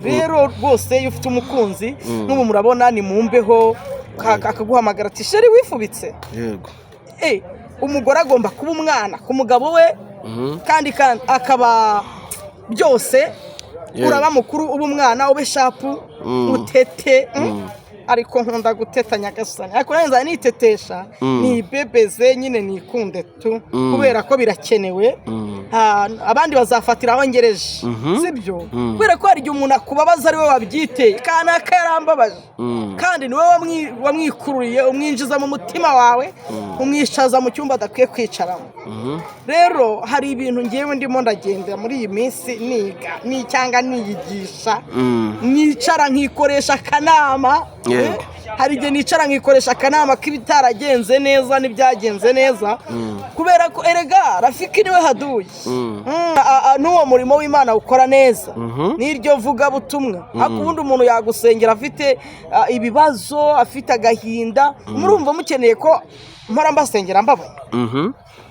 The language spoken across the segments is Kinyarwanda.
rero rwose iyo ufite umukunzi n'ubu murabona ni mumbeho akaguhamagara ati sheri wifubitse yego umugore agomba kuba umwana ku mugabo we kandi akaba byose uraba mukuru uba umwana ube shapu utete ariko nkunda guteta nyagasani ariko neza nitetesha ni bebeze nyine nikunde tu kubera ko birakenewe abandi bazafatira aho ngereje sibyo kubera ko hari igihe umuntu akubabaza ari we wabyiteye kana karambabaje kandi ni wowe wamwikururiye umwinjiza mu mutima wawe umwicaza mu cyumba adakwiye kwicaramo rero hari ibintu ngewe ndimo ndagenda muri iyi minsi niga cyangwa niyigisha nicara nkikoresha akanama hari igihe nicara nkikoresha akanama k'ibitaragenze neza n'ibyagenze neza kubera ko erega rafiki niwe haduye n'uwo murimo w'Imana ukora neza n'iryo vuga butumwa ariko ubundi umuntu yagusengera afite ibibazo afite agahinda murumva mukeneye ko mpora mbasengera mbabona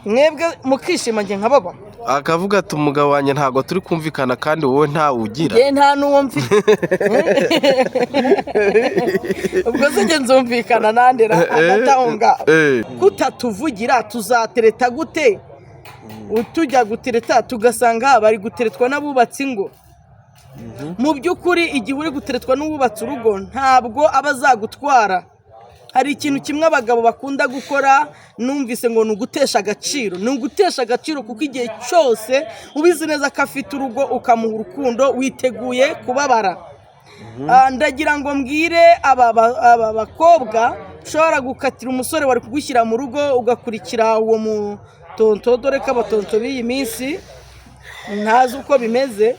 mwebwe mukishima nge nkababona akavuga ati umugabo wanjye ntabwo turi kumvikana kandi wowe ntawe ugira nta n'uwo mfite ubwo se nzumvikana nandera agatahunga kutatuvugira tuzatereta gute utujya gutereta tugasanga bari guteretwa n'abubatsi ingo mu by'ukuri igihe uri guteretwa n'ububatsi urugo ntabwo aba azagutwara hari ikintu kimwe abagabo bakunda gukora numvise ngo ni ugutesha agaciro kuko igihe cyose ubizi neza ko afite urugo ukamuha urukundo witeguye kubabara ndagira ngo mbwire aba bakobwa ushobora gukatira umusore wari kugushyira mu rugo ugakurikira uwo mutonto dore ko abatonto b'iyi minsi ntazi uko bimeze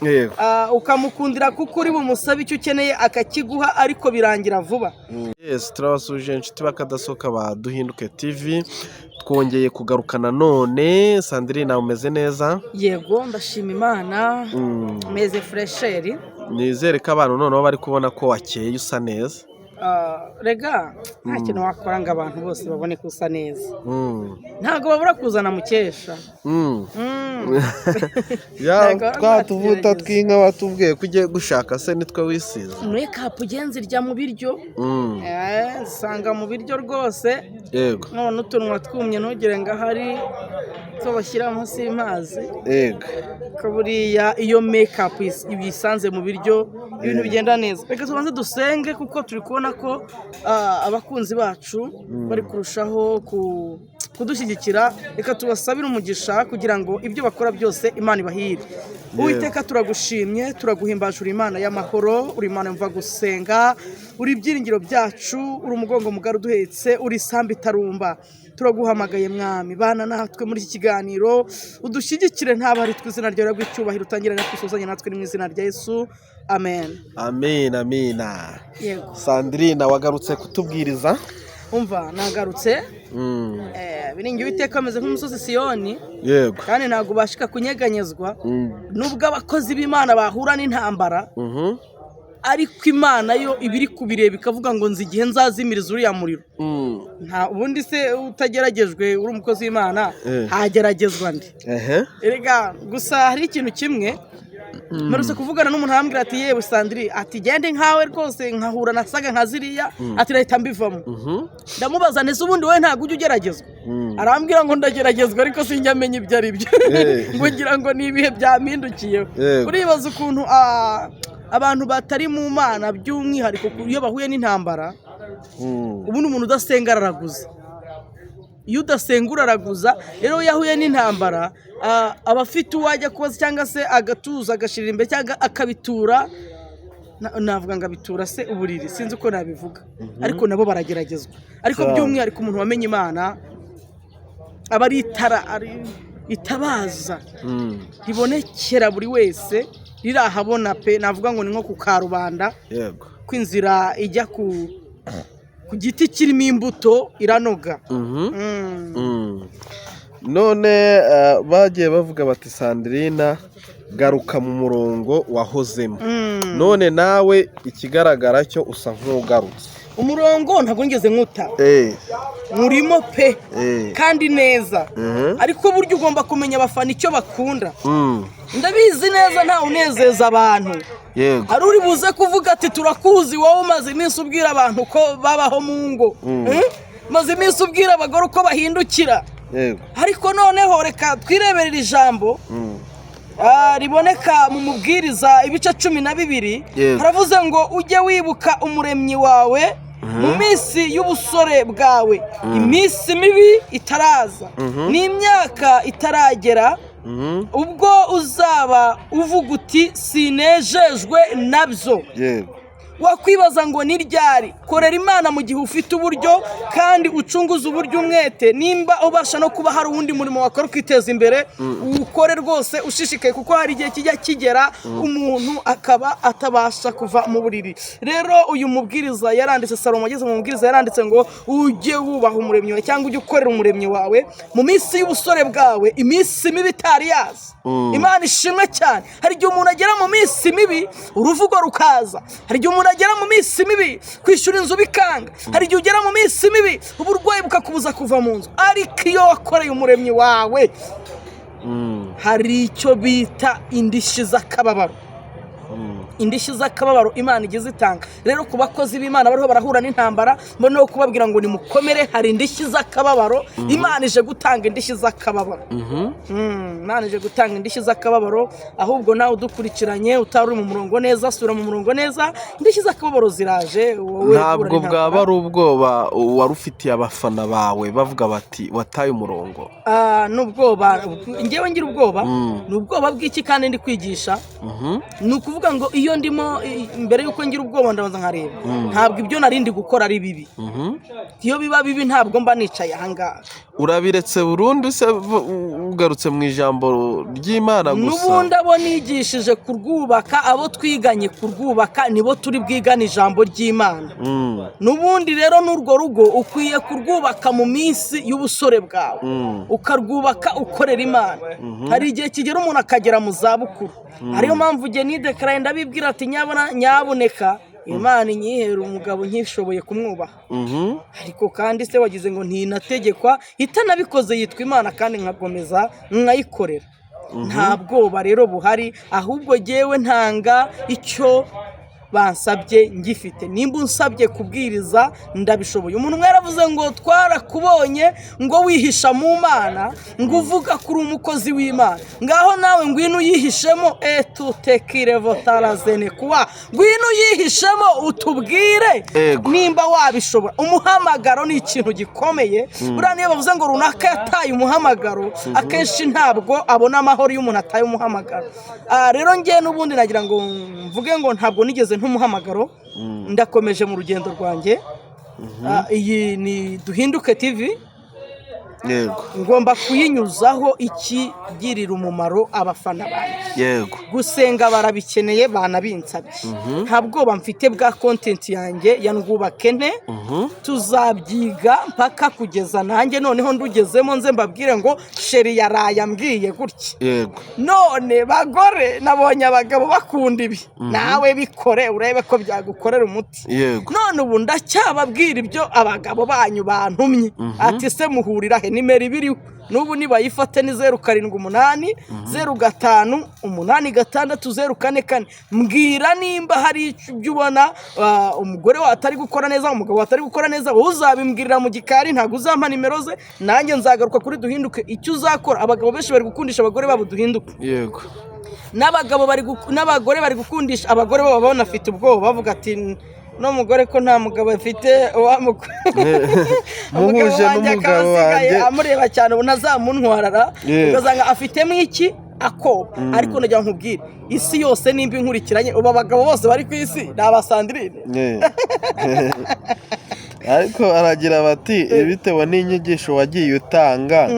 ukamukundira kuko uri bumusabe icyo ukeneye akakiguha ariko birangira vuba turabasuje inshuti bakadasohoka ba Duhinduke TV twongeye kugarukana none Sandrine umeze neza yego ndashima Imana meze fresheri nizere ko abantu noneho bari kubona ko wakeye usa neza rega nta kintu wakora ngo abantu bose babone ko usa neza ntabwo babura kuzana mukesha twatuvuta tw'inka watubwiye ko ugiye gushaka se nitwe wisize mekapu ugenzi irya mu biryo usanga mu biryo rwose yego none utunwa twumye ntugire ngo ahari two bashyira munsi y'amazi yego ko buriya iyo mekapu ibisanze mu biryo ibintu bigenda neza reka tubanze dusenge kuko turi kubona ko abakunzi bacu bari kurushaho kudushyigikira reka tubasabire umugisha kugira ngo ibyo bakora byose Imana ibahire Uwiteka turagushimye turaguhimbaje uri Imana y'amahoro uri Imana yumva gusenga uri ibyiringiro byacu uri umugongo mugari uduhetse uri isambu itarumba turaguhamagaye mwami bana natwe muri iki kiganiro udushyigikire ntabari tw'izina ryawe rw'icyubahiro utangire natwe usuzanye natwe mu izina rya Yesu amen amen amina yego Sandrine wagarutse kutubwiriza umva nagarutse biringiye Uwiteka ameze nk'umusozi Siyoni yego kandi ntabwo bashika kunyeganyezwa nubwo abakozi b'Imana bahura n'intambara ariko Imana yo ibiri kubireba ikavuga ngo nzi igihe nzazimiriza uriya muriro nta ubundi se utageragejwe uri umukozi w'Imana hageragezwa ndi erega gusa hari ikintu kimwe Maruse kuvugana n'umuntu arambwira ati yewe Sandrine ati gende nkawe rwose nkahura nasaga nka ziriya ati rahita mbivamo ndamubaza nese ubundi wowe ntago ujye ugeragezwa arambwira ngo ndageragezwa ariko sinjyamenye ibyo ari byo ngo ngira ngo ni ibihe byampindukiyeho uribaza ukuntu abantu batari mu Mana by'umwihariko iyo bahuye n'intambara ubundi umuntu udasenga araraguza iyo udasenga uraraguza rero yahuye n'intambara abafite uwajya kubaza cyangwa se agatuza agashirira imbere cyangwa akabitura navuga ngo abitura se uburiri sinzi uko nabivuga ariko nabo barageragezwa ariko by'umwihariko umuntu wamenye Imana aba ari itara itabaza ribonekera buri wese rirahabona pe navuga ngo ni nko ku karubanda yego kwinzira ijya ku giti kirimo imbuto iranoga none bagiye bavuga bati Sandrine garuka mu murongo wahozemo none nawe ikigaragara cyo usa nk'ugarutse umurongo ntabwo ngeze nkuta murimo pe kandi neza ariko buryo ugomba kumenya abafana icyo bakunda ndabizi neza nta unezeza abantu hari uri buze kuvuga ati turakuzi wowe umaze iminsi ubwira abantu ko babaho mu ngo maze iminsi ubwira abagore uko bahindukira ariko noneho reka twireberera ijambo riboneka mu mubwiriza ibice 12 haravuze ngo ujye wibuka umuremyi wawe mu minsi y'ubusore bwawe iminsi mibi itaraza n'imyaka itaragera ubwo uzaba uvuga uti sinejejwe nabyo wakwibaza ngo ni ryari korera Imana mu gihe ufite uburyo kandi ucunguza uburyo umwete nimba ubasha no kuba hari uwundi murimo wakora kwiteza imbere ukore rwose ushishikaye kuko hari igihe kijya kigera umuntu akaba atabasha kuva mu buriri rero uyu mubwiriza yaranditse Salomo ageze mu mubwiriza yaranditse ngo ujye wubaha umuremyi wawe cyangwa ujye ukorera umuremyi wawe mu minsi y'ubusore bwawe iminsi mibi itari yaza Imana ishimwe cyane hari igihe umuntu agera mu minsi mibi uruvugo rukaza hari igihe umuntu agera mu minsi mibi kwishyura inzu bikanga hari igihe ugera mu minsi mibi uburwayi bukakubuza kuva mu nzu ariko iyo wakoreye umuremyi wawe hari icyo bita indishyi z'akababaro indishyi z'akababaro Imana igeze itanga rero ku bakozi b'Imana bariho barahura n'intambara mbone no kubabwira ngo nimukomere hari indishyi z'akababaro Imana ije gutanga indishyi z'akababaro Imana ije gutanga indishyi z'akababaro ahubwo nawe udukurikiranye utari mu murongo neza sura mu murongo neza indishyi z'akababaro ziraje ntabwo bwaba ari ubwoba warufitiye abafana bawe bavuga bati wataye umurongo n'ubwoba ngewe ngira ubwoba ni ubwoba bw'iki kandi ndi kwigisha ni ukuvuga ngo iyo ndimo mbere yuko ngira ubwoba ndabanza nkareba ntabwo ibyo narindi gukora ari bibi iyo biba bibi ntabwo mba nicaye ahangaha urabiretse burundu se ugarutse mu ijambo ry'Imana gusa n'ubundi abo nigishije kurwubaka abo twiganye kurwubaka nibo turi bwigana ijambo ry'Imana n'ubundi rero n'urwo rugo ukwiye kurwubaka mu minsi y'ubusore bwawe ukarwubaka ukorera Imana hari igihe kigera umuntu akagera mu zabukuru ariyo mpamvu ugiye nidekaraye ndabibwira ati nyaboneka Imana inyihera umugabo nkishoboye kumwubaha ariko kandi se wagize ngo ntinategekwa itanabikoze yitwa Imana kandi nkakomeza nkayikorera nta bwoba rero buhari ahubwo jyewe ntanga icyo bansabye ngifite nimba unsabye kubwiriza ndabishoboye umuntu mwaravuze ngo twarakubonye ngo wihisha mu Mana ngo uvuga kuri umukozi w'Imana ngaho nawe ngwino uyihishemo tutekire votarazene kuwa ngwino uyihishemo utubwire nimba wabishobora umuhamagaro ni ikintu gikomeye buriya niyo bavuze ngo runaka yataye umuhamagaro akenshi ntabwo abona amahoro y'umuntu ataye umuhamagaro rero njye n'ubundi nagira ngo mvuge ngo ntabwo nigeze umuhamagaro ndakomeje mu rugendo rwanjye iyi ni Duhinduke TV yego ngomba kuyinyuzaho ikigirira umumaro abafana banjye yego gusenga barabikeneye banabinsabye nta bwoba mfite bwa content yanjye ya Ndwubakene tuzabyiga mpaka kugeza nanjye noneho ndugezemo nze mbabwire ngo sheri yaraye ambwiye gutya yego none bagore nabonye abagabo bakunda ibi nawe bikore urebe ko byagukorera umuti yego none ubu ndacyababwira ibyo abagabo banyu bantumye ati se muhurira he nimero ibiriho n'ubu nibayifate ni 078 05 86 044 mbwira nimba hari ibyo ubona umugore watari gukora neza umugabo watari gukora neza wowe uzabimbwirira mu gikari ntago uzampa nimero ze nanjye nzagaruka kuri Duhinduke icyo uzakora abagabo benshi bari gukundisha abagore babo Duhinduke yego n'abagore bari gukundisha abagore babo banafite ubwoba bavuga ati no mugore ko nta mugabo afite muhuje n'umugabo wanjye amureba cyane unazamuntwarara ugasanga afitemo iki akoba ariko nagira nkubwire isi yose nimba inkurikiranye ubu abagabo bose bari ku isi ni abasandrine ariko aragira bati bitewe n'inyigisho wagiye utanga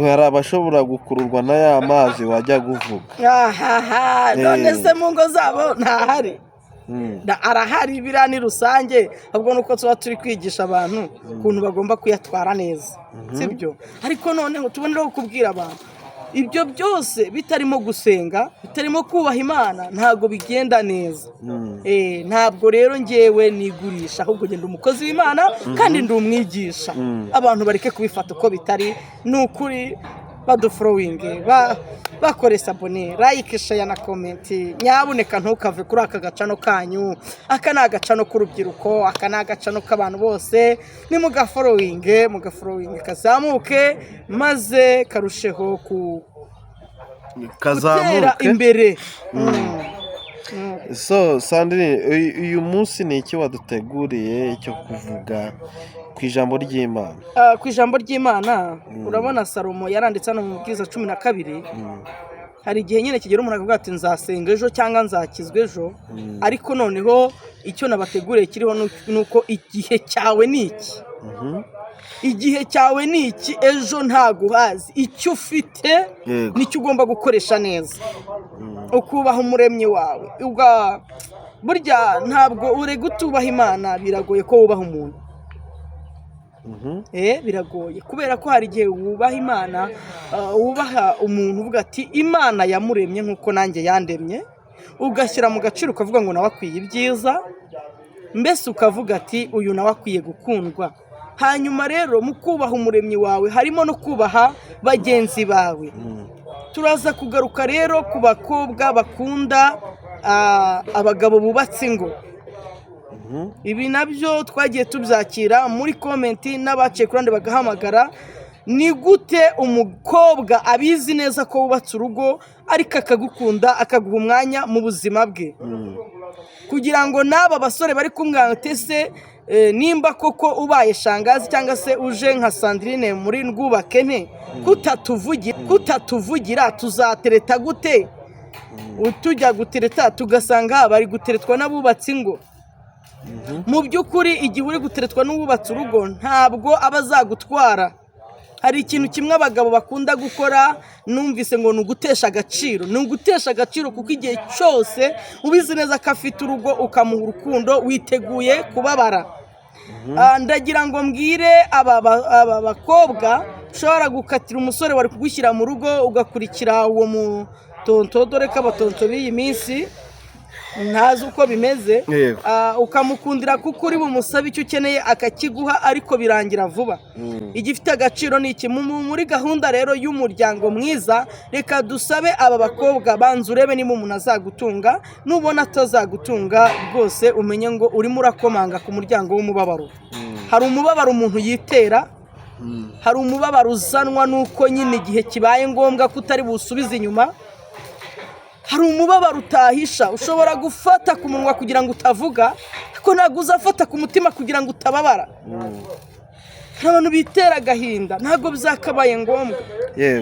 hari abashobora gukururwa na ya mazi wajya kuvuga none se mu ngo zabo ntahari arahari biriya ni rusange ahubwo nuko tuba turi kwigisha abantu ukuntu bagomba kuyatwara neza sibyo ariko noneho tubonereho kubwira abantu ibyo byose bitarimo gusenga, bitarimo kubaha Imana, ntabwo bigenda neza. Ntabwo rero ngewe nigurisha, ahubwo ngenda umukozi w'Imana kandi ndi umwigisha. Abantu bareke kubifata uko bitari, ni ukuri baduforowinge, bakore sabone, like, share na comment. Nyabuneka ntukave kuri aka gacano kanyu. Aka ni agacano k'urubyiruko, aka ni agacano k'abantu bose. Ni mugaforowinge kazamuke, maze karusheho gutera imbere. So Sandrine, uyu munsi ni iki waduteguriye cyo kuvuga ku ijambo ry'Imana? Ku ijambo ry'Imana urabona Salomo yaranditse hano mu Mubwiriza 12. Hari igihe nyine kigera umuntu akavuga ati nzasenga ejo cyangwa nzakizwa ejo, ariko noneho icyo nabateguriye kiriho nuko igihe cyawe ni iki. Igihe cyawe ni iki, ejo ntago uhazi. Icyo ufite nicyo ugomba gukoresha neza, ukubaha umuremyi wawe. Burya ntabwo urega utubaha Imana, biragoye ko wubaha umuntu. Biragoye kubera ko hari igihe wubaha Imana, wubaha umuntu uvuga ati Imana yamuremye nk'uko nanjye yandemye, ugashyira mu gaciro ukavuga ngo nawe akwiye ibyiza, mbese ukavuga ati uyu nawe akwiye gukundwa. Hanyuma rero mu kubaha umuremyi wawe harimo no kubaha bagenzi bawe. Turaza kugaruka rero ku bakobwa bakunda abagabo bubatse ingo. Ibi nabyo twagiye tubyakira muri komenti n'abaciye kurande bagahamagara. Ni gute umukobwa abizi neza ko wubatse urugo ariko akagukunda, akaguha umwanya mu buzima bwe, kugira ngo n'aba basore bari kumwatese nimba koko ubaye shangazi cyangwa se uje nka Sandrine muri Rwubake nte, kutatuvugira tuzatereta gute? Utujya gutereta tugasanga bari guteretwa n'abubatse ingo. Mu by'ukuri igihe uri guteretwa n'ububatse urugo ntabwo abazagutwara. Hari ikintu kimwe abagabo bakunda gukora, numvise ngo ni ugutesha agaciro. Ni ugutesha agaciro kuko igihe cyose ubizi neza ko afite urugo ukamuha urukundo, witeguye kubabara. Ndagira ngo mbwire aba bakobwa, ushobora gukatira umusore wari kugushyira mu rugo ugakurikira uwo mutonto, dore ko abatonto b'iyi minsi ntazi uko bimeze, ukamukundira kuko uri bumusabe icyo ukeneye akakiguha, ariko birangira vuba. Igifite agaciro ni iki? Muri gahunda rero y'umuryango mwiza, reka dusabe aba bakobwa banza urebe niba umuntu azagutunga. Nubona atazagutunga rwose umenye ngo urimo urakomanga ku muryango w'umubabaro. Hari umubabaro umuntu yitera, hari umubabaro uzanwa nuko nyine igihe kibaye ngombwa ko utari busubize inyuma. Hari umubabaro utahisha, ushobora gufata ku munwa kugira ngo utavuga, ariko ntabwo uzafata ku mutima kugira ngo utababara. Hari abantu bitera agahinda, ntabwo bizakabaye ngombwa.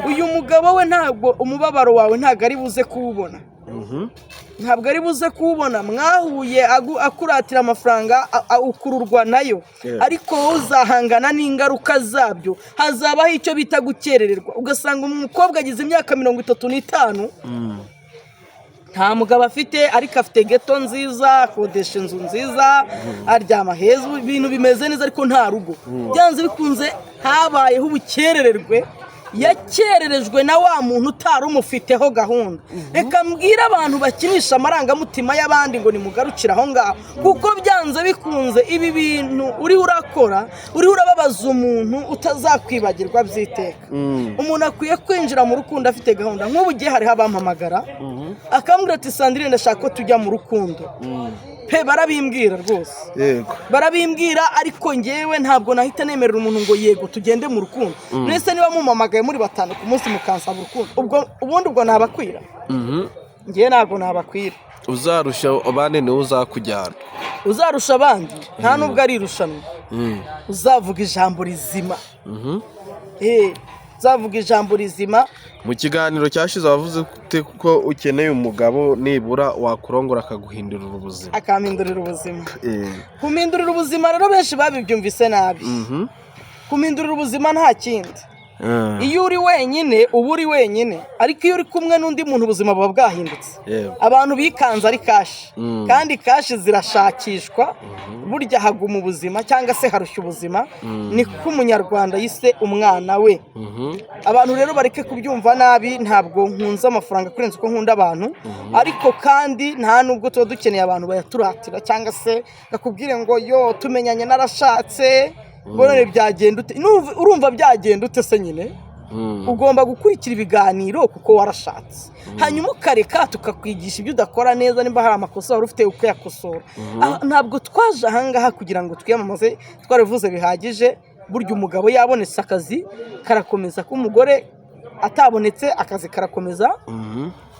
Uyu mugabo we ntabwo umubabaro wawe ntabwo ari buze kuwubona. Ntabwo ari buze kuwubona. Mwahuye akuratira amafaranga, ukururwa nayo, ariko wowe uzahangana n'ingaruka zabyo. Hazabaho icyo bita gukerererwa, ugasanga umukobwa agize imyaka 35, nta mugabo afite, ariko afite geto nziza, akodesha inzu nziza, aryama heza, ibintu bimeze neza, ariko nta rugo. Byanze bikunze habayeho ubukerererwe, yakererejwe na wa muntu utari umufiteho gahunda. Reka mbwira abantu bakinisha amarangamutima y'abandi ngo nimugarukire aho ngaho, kuko byanze bikunze ibi bintu uriho urakora, uriho urababaza umuntu utazakwibagirwa by'iteka. Umuntu akwiye kwinjira mu rukundo afite gahunda. Nk'ubu gihe hariho abampamagara akambwira ati Sandrine ndashaka ko tujya mu rukundo. Barabimbwira rwose, barabimbwira, ariko ngewe ntabwo nahita nemerera umuntu ngo yego tugende mu rukundo. Mwese niba mumamagaye muri 5 ku munsi mukansaba urukundo, ubwo nabakwira? Ngewe ntabwo nabakwira. Uzarusha abandi niwe uzakujyana. Uzarusha abandi nta nubwo ari irushanwa. Uzavuga ijambo rizima. Uzavuga ijambo rizima. Mu kiganiro cyashize wavuze ko ukeneye umugabo nibura wakurongora akaguhindurira ubuzima. Akampindurira ubuzima. Kumindurira ubuzima rero benshi babibyumvise nabi. Kumindurira ubuzima nta kindi. iyo uri wenyine uba uri wenyine, ariko iyo uri kumwe n'undi muntu ubuzima buba bwahindutse. Abantu bikanze ari kashi, kandi kashi zirashakishwa, burya haguma ubuzima cyangwa se harushya ubuzima, niko umunyarwanda yise umwana we. Abantu rero bareke kubyumva nabi, ntabwo nkunze amafaranga kurenza uko nkunda abantu, ariko kandi nta nubwo tuba dukeneye abantu bayaturatira cyangwa se bakubwire ngo yo tumenyanye narashatse none byagenda ute. Urumva byagenda ute se nyine? Ugomba gukurikira ibiganiro kuko warashatse, hanyuma ukareka tukakwigisha ibyo udakora neza, nimba hari amakosa wari ufite ukayakosora. Ntabwo twaje ahangaha kugira ngo twiyamamaze, twaravuze bihagije. Burya umugabo yabonetse akazi karakomeza, ko umugore atabonetse akazi karakomeza,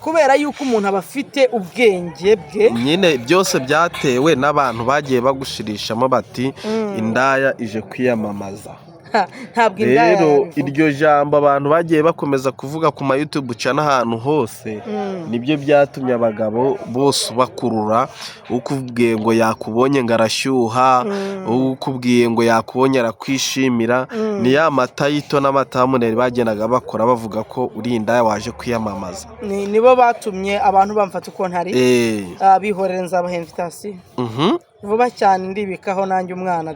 kubera yuko umuntu aba afite ubwenge bwe. Nyine byose byatewe n'abantu bagiye bagushirishamo bati indaya ije kwiyamamaza. Ntabwo indaya rero iryo jambo abantu bagiye bakomeza kuvuga ku ma YouTube cana ahantu hose, nibyo byatumye abagabo bose bakurura. Ukubwiye ngo yakubonye ngo arashyuha, ukubwiye ngo yakubonye arakwishimira, ni ya mata yito n'amatamuneri bagendaga bakora bavuga ko uri indaya waje kwiyamamaza. Nibo batumye abantu bamfata uko ntari, bihorera nzabaha invitation vuba cyane, ndibikaho nanjye umwana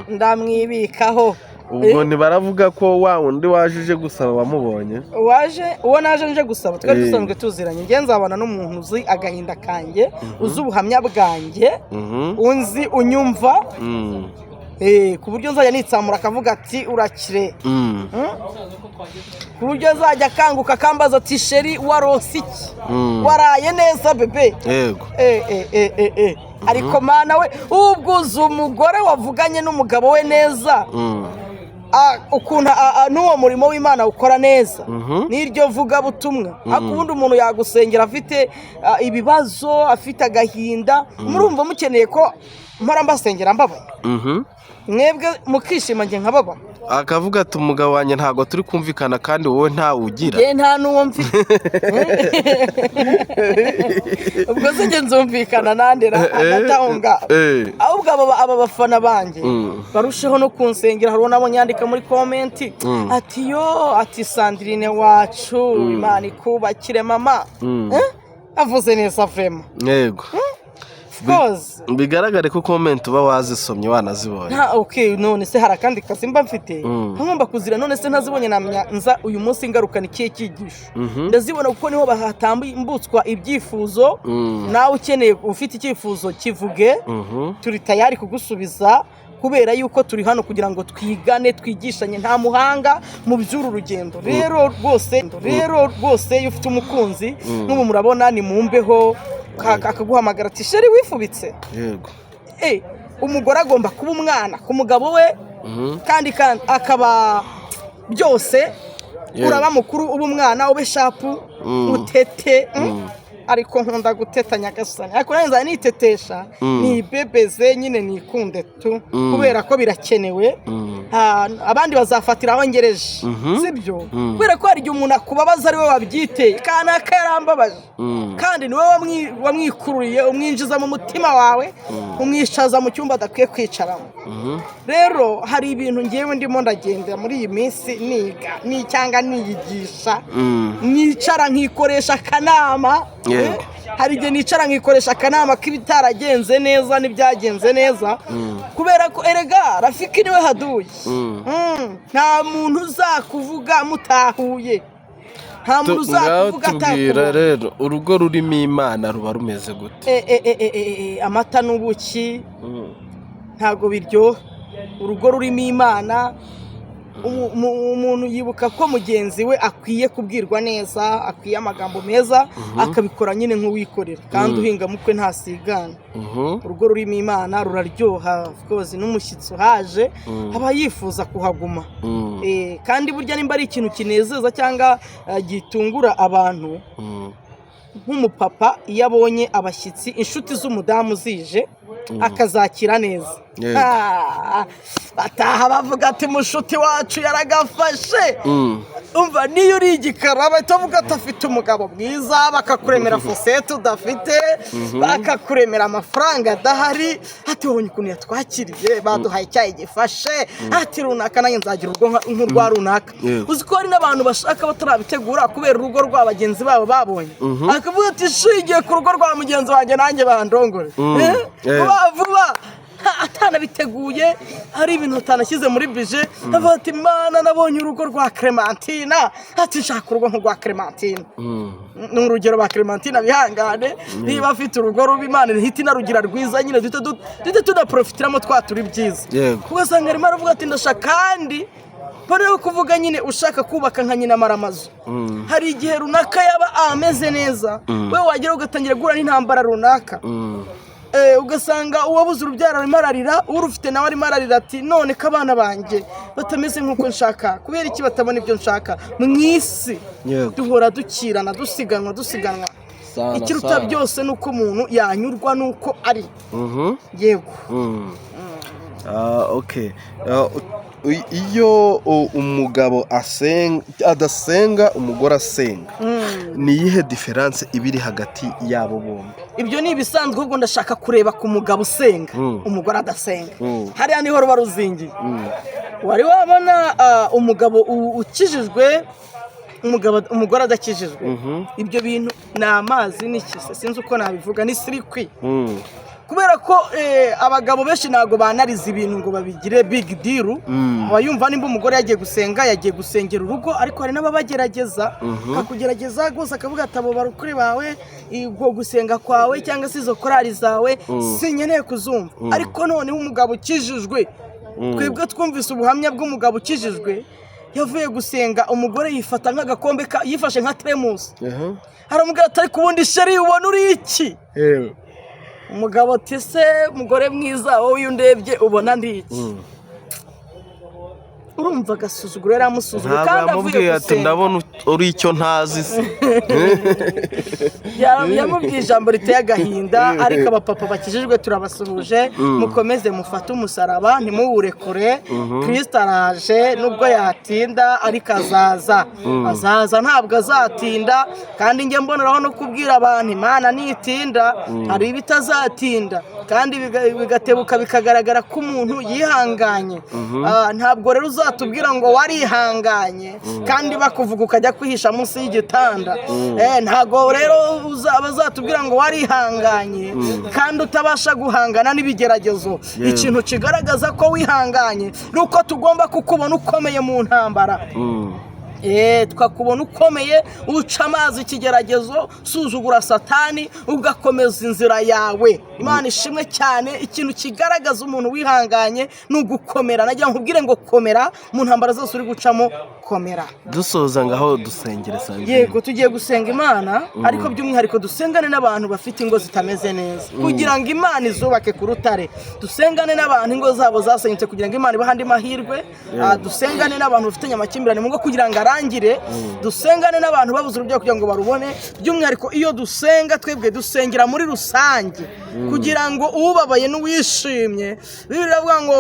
ndamwibikaho. Ubwo ntibaravuga ko wa wundi waje uje gusaba wamubonye? Uwo naje nje gusaba twari dusanzwe tuziranye. Nge nzabana n'umuntu uzi agahinda kanjye, uzi ubuhamya bwanjye, unzi unyumva, ku buryo nzajya nitsamura akavuga ati urakire, ku buryo nzajya akanguka akambaza ati sheri warose iki, waraye neza bebe? Yego. Ariko mana we, ubwuze umugore wavuganye n'umugabo we neza, ukuntu n'uwo murimo w'Imana ukora neza, n'iryo vuga butumwa. Akundi umuntu yagusengera afite ibibazo, afite agahinda, murumva mukeneye ko mpora mbasengera mbabaye, mwebwe mukishima nge nkababa. Akavuga ati umugabo wanjye ntabwo turi kumvikana kandi wowe ntawe ugira. Nta n'uwo mfite. Ubwo se nge nzumvikana nandera agatahunga. Ahubwo aba bafana banjye barusheho no kunsengera. Hari nabo nyandika muri komenti ati yo, ati Sandrine wacu Imana ikubakire mama. Avuze neza vrema. Yego. Bigaragare ko comment uba wazisomye wanazibonye. None se hari akandi kazi mba mfite ngomba kuzira, none se ntazibonye namenya nza uyu munsi ingarukana ikihe cyigisho. Ndazibona kuko niho bahatambutswa ibyifuzo. Nawe ukeneye ufite icyifuzo kivuge, turi tayari kugusubiza, kubera yuko turi hano kugira ngo twigane, twigishanye, nta muhanga mu by'uru rugendo. Rero rwose iyo ufite umukunzi n'ubu murabona ni mumbeho, akaguhamagara ati sheri wifubitse. Yego. Umugore agomba kuba umwana ku mugabo we, kandi akaba byose. Uraba mukuru uba umwana, ube shapu, utete. Ariko nkunda guteta nyagasani, ariko nanjye nitetesha, ni bebeze nyine nikunde tu, kubera ko birakenewe. Abandi bazafatira aho ngereje, sibyo? Kubera ko hari igihe umuntu akubabaza ari we wabyiteye, kana karambabaje, kandi niwe wamwikururiye, umwinjiza mu mutima wawe, umwicaza mu cyumba adakwiye kwicaramo. Rero hari ibintu ngewe ndimo ndagenda muri iyi minsi niga, cyangwa niyigisha, nicara nkikoresha akanama. Hari igihe nicara nkikoresha akanama k'ibitaragenze neza n'ibyagenze neza, kubera ko erega Rafiki niwe haduye. Nta muntu uzakuvuga mutahuye, nta muntu uzakuvuga atakubwira. Rero urugo rurimo Imana ruba rumeze gute? Amata n'ubuki ntago biryoha. Urugo rurimo Imana, umuntu yibuka ko mugenzi we akwiye kubwirwa neza, akwiye amagambo meza, akabikora nyine nk'uwikorera, kandi uhinga mukwe ntasigana. Urugo rurimo Imana ruraryoha, of course n'umushyitsi uhaje aba yifuza kuhaguma. Kandi burya nimba ari ikintu kinezeza cyangwa gitungura abantu, nk'umupapa iyo abonye abashyitsi, inshuti z'umudamu zije, akazakira neza, bataha bavuga ati mushuti wacu yaragafashe. umva niyo uri igikara bahita bavuga ati afite umugabo mwiza, bakakuremera fosete udafite, bakakuremera amafaranga adahari, ati wabonye ukuntu yatwakiriye, baduhaye icyayi gifashe, ati runaka nanjye nzagira urugo nk'urwa runaka. Uzi ko hari n'abantu bashaka batarabitegura kubera urugo rwa bagenzi babo babonye, akavuga ati shingiye ku rugo rwa mugenzi wanjye nanjye bandongore vuba atanabiteguye, hari ibintu utanashyize muri bije, avuga ati mana nabonye urugo rwa Clementina, ati nshaka urugo nk'urwa Clementina. Ni urugero ba Clementina bihangane, niba afite urugo rubi Imana ihita inarugira rwiza nyine duhita tunaprofitiramo turi byiza. Ugasanga arimo aravuga ati ndashaka, kandi mbere yo kuvuga nyine ushaka kubaka nka nyina maramazu, hari igihe runaka yaba ameze neza, we wagera ugatangira guhura n'intambara runaka, ugasanga uwabuze urubyaro arimo ararira, urufite nawe arimo ararira ati none ko abana banjye batameze nk'uko nshaka, kubera iki batabona ibyo nshaka. Mu isi duhora dukirana dusiganwa ikiruta byose ni uko umuntu yanyurwa n'uko ari. Yego. Iyo umugabo adasenga umugore asenga, ni iyihe diferanse iba iri hagati yabo bombi? Ibyo ni ibisanzwe, ahubwo ndashaka kureba ku mugabo usenga umugore adasenga, hariya niho ruba ruzingiye. Wari wabona umugabo ukijijwe umugore adakijijwe, ibyo bintu ni amazi n'ikise, sinzi uko nabivuga, ni sirikwi. Kubera ko abagabo benshi ntago banariza ibintu ngo babigire big deal, abayumva nimba umugore yagiye gusenga, yagiye gusengera urugo, ariko hari n'ababagerageza, akakugerageza rwose akavuga ati abo barukuri bawe, ubwo gusenga kwawe cyangwa se izo korari zawe sinkeneye kuzumva. Ariko noneho umugabo ukijijwe, twebwe twumvise ubuhamya bw'umugabo ukijijwe, yavuye gusenga, umugore yifata nk'agakombe, yifashe nka teremusi, haramubwira ati ariko ubundi sheri ubona uri iki? Umugabo ati se mugore mwiza wowe iyo ndebye ubona ndi iki? Urumva agasuzuguro yaramusuzugura, kandi avuye gusenga ndabona uri icyo ntazi se. Yamubwiye ijambo riteye agahinda, ariko abapapa bakijijwe turabasuhuje, mukomeze mufate umusaraba ntimuwurekure, Kristo araje, nubwo yatinda ariko azaza ntabwo azatinda. Kandi njye mboneraho no kubwira abantu Imana nitinda hari ibitazatinda, kandi bigatebuka bikagaragara ko umuntu yihanganye. Ntabwo rero uzatubwira ngo warihanganye kandi bakuvuga ukajya kwihisha munsi y'igitanda. Ntabwo rero bazatubwira ngo warihanganye kandi utabasha guhangana n'ibigeragezo. Ikintu kigaragaza ko wihanganye nuko tugomba kukubona ukomeye mu ntambara. Twakubona ukomeye uca amazi ikigeragezo, suzugura Satani, ugakomeza inzira yawe. Imana ishimwe cyane. Ikintu kigaragaza umuntu wihanganye ni ugukomera. Nagira nkubwire ngo komera mu ntambara zose uri gucamo, komera. Dusoza ngaho dusengere sanjye. Yego, tugiye gusenga Imana, ariko by'umwihariko dusengane n'abantu bafite ingo zitameze neza, kugira ngo Imana izubake ku rutare. Dusengane n'abantu ingo zabo zasenyutse kugira ngo Imana ibahe andi mahirwe. Dusengane n'abantu bafite amakimbirane mu ngo kugira ngo arangire. Dusengane n'abantu babuze urubyaro kugira ngo barubone. By'umwihariko iyo dusenga, twebwe dusengera muri rusange kugira ngo ubabaye n'uwishimye, Bibiliya iravuga ngo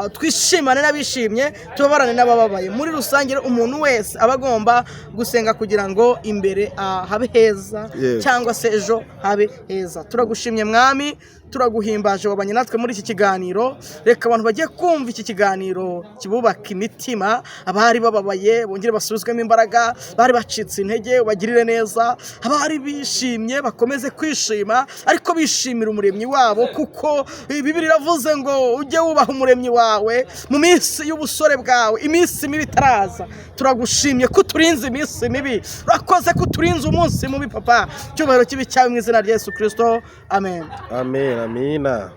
twishimane n'abishimye, tubabarane n'abababaye. Muri rusange umuntu wese aba agomba gusenga kugira ngo imbere habe heza, cyangwa se ejo habe heza. Turagushimye Mwami, turaguhimbaje wabanye natwe muri iki kiganiro. Reka abantu bagiye kumva iki kiganiro kibubaka imitima, abari bababaye bongere basubizwemo imbaraga, bari bacitse intege ubagirire neza, abari bishimye bakomeze kwishima, ariko bishimira umuremyi wabo, kuko Bibiliya iravuze ngo ujye wubaha umuremyi wawe mu minsi y'ubusore bwawe, iminsi mibi itaraza. Turagushimye ko turinze iminsi mibi, urakoze ko turinze umunsi mubi Papa. Cyubahiro kibi cyawe mu izina rya Yesu Kristo, amen. Amen. Amina.